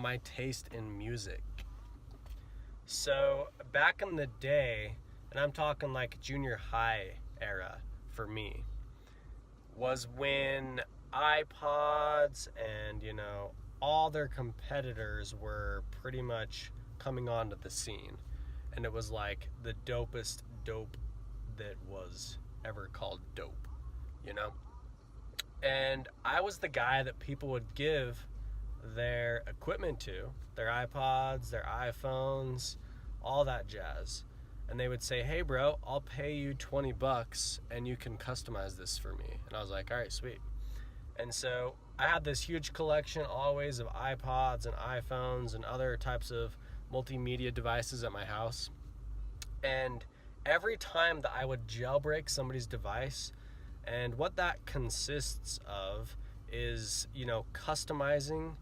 my taste in music. So back in the day, and I'm talking like junior high era for me, was when iPods and, all their competitors were pretty much coming onto the scene. And it was like the dopest dope that was ever called dope, you know? And I was the guy that people would give their equipment to, their iPods, their iPhones, all that jazz. And they would say, hey bro, I'll pay you $20 and you can customize this for me. And I was like, all right, sweet. And so I had this huge collection always of iPods and iPhones and other types of multimedia devices at my house. And every time that I would jailbreak somebody's device, and what that consists of is, customizing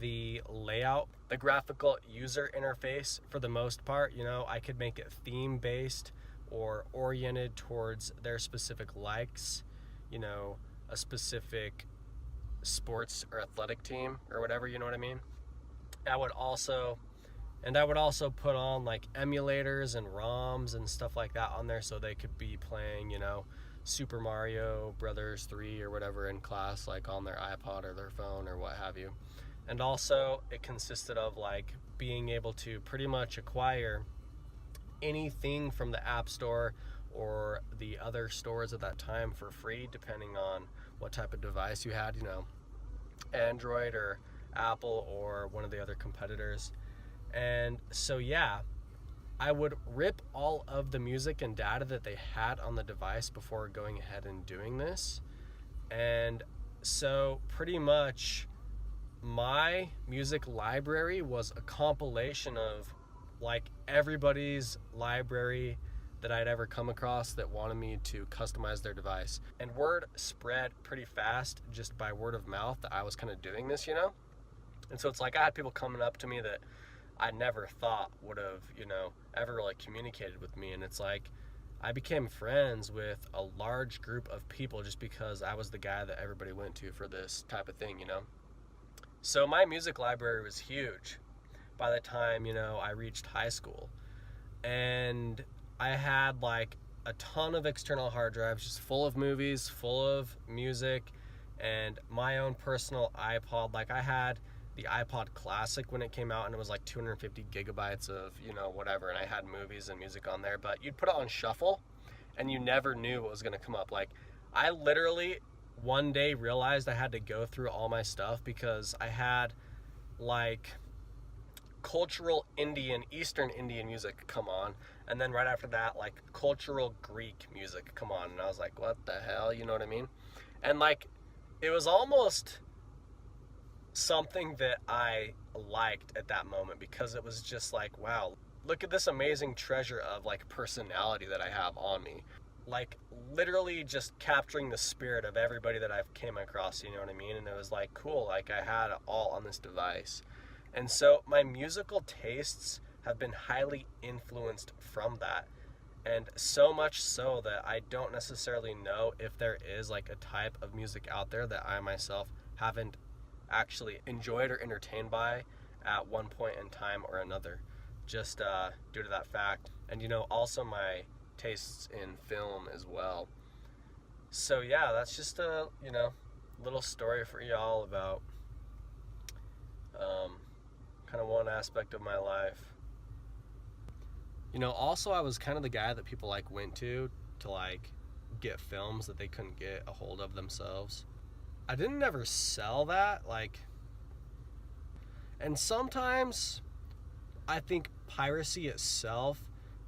the layout, the graphical user interface for the most part. I could make it theme based or oriented towards their specific likes, a specific sports or athletic team or whatever, you know what I mean? I would also put on like emulators and ROMs and stuff like that on there so they could be playing, Super Mario Brothers 3 or whatever in class, like on their iPod or their phone or what have you. And also it consisted of like being able to pretty much acquire anything from the App Store or the other stores at that time for free, depending on what type of device you had, Android or Apple or one of the other competitors. And so I would rip all of the music and data that they had on the device before going ahead and doing this. And so pretty much my music library was a compilation of like everybody's library that I'd ever come across that wanted me to customize their device. And word spread pretty fast just by word of mouth that I was kind of doing this, And so it's like I had people coming up to me that I never thought would have, ever really communicated with me. And it's like I became friends with a large group of people just because I was the guy that everybody went to for this type of thing, So my music library was huge by the time, I reached high school. And I had like a ton of external hard drives just full of movies, full of music, and my own personal iPod. Like I had the iPod Classic when it came out, and it was like 250 gigabytes of, whatever, and I had movies and music on there, but you'd put it on shuffle and you never knew what was going to come up. Like I literally one day realized I had to go through all my stuff because I had like cultural Eastern Indian music come on, and then right after that like cultural Greek music come on, and I was like, what the hell, you know what I mean? And like it was almost something that I liked at that moment because it was just like, wow, look at this amazing treasure of like personality that I have on me. Like literally just capturing the spirit of everybody that I've came across, you know what I mean? And it was like cool, like I had it all on this device. And so my musical tastes have been highly influenced from that. And so much so that I don't necessarily know if there is like a type of music out there that I myself haven't actually enjoyed or entertained by at one point in time or another, just due to that fact. And also my tastes in film as well. So that's just a little story for y'all about kind of one aspect of my life. Also I was kind of the guy that people like went to like get films that they couldn't get a hold of themselves. I didn't ever sell that, and sometimes I think piracy itself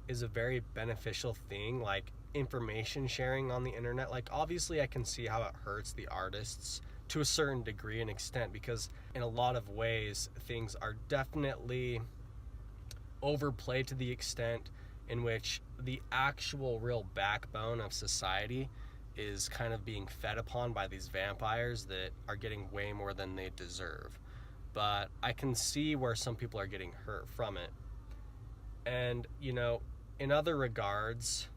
is a very beneficial thing, like information sharing on the internet. Like obviously I can see how it hurts the artists to a certain degree and extent, because in a lot of ways things are definitely overplayed to the extent in which the actual real backbone of society is kind of being fed upon by these vampires that are getting way more than they deserve. But I can see where some people are getting hurt from it. And, in other regards,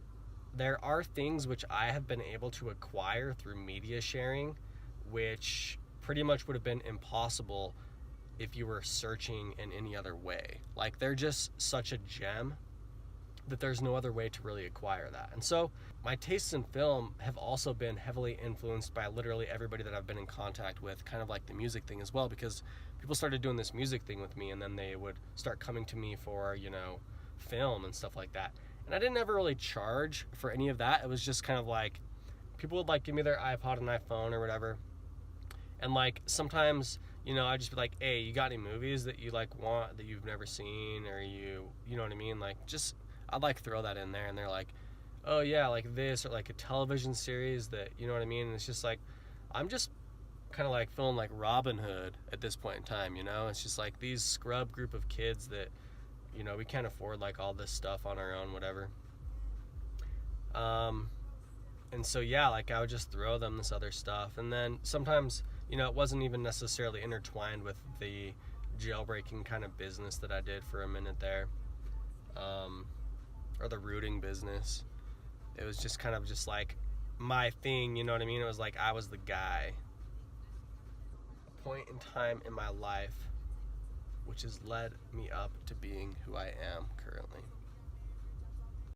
there are things which I have been able to acquire through media sharing, which pretty much would have been impossible if you were searching in any other way. Like, they're just such a gem that there's no other way to really acquire that. And so my tastes in film have also been heavily influenced by literally everybody that I've been in contact with, kind of like the music thing as well, because people started doing this music thing with me, and then they would start coming to me for, you know, film and stuff like that. And I didn't ever really charge for any of that. It was just kind of like, people would like give me their iPod and iPhone or whatever, and like sometimes, you know, I'd just be like, hey, you got any movies that you like want that you've never seen, or you know what I mean, like, just I'd like throw that in there, and they're like, oh yeah, like this, or like a television series that, you know what I mean. And it's just like, I'm just kind of like feeling like Robin Hood at this point in time, you know. It's just like these scrub group of kids that, you know, we can't afford like all this stuff on our own, whatever. And so yeah, like I would just throw them this other stuff, and then sometimes, you know, it wasn't even necessarily intertwined with the jailbreaking kind of business that I did for a minute there, or the rooting business. It was just kind of just like my thing, you know what I mean? It was like I was the guy. A point in time in my life which has led me up to being who I am currently.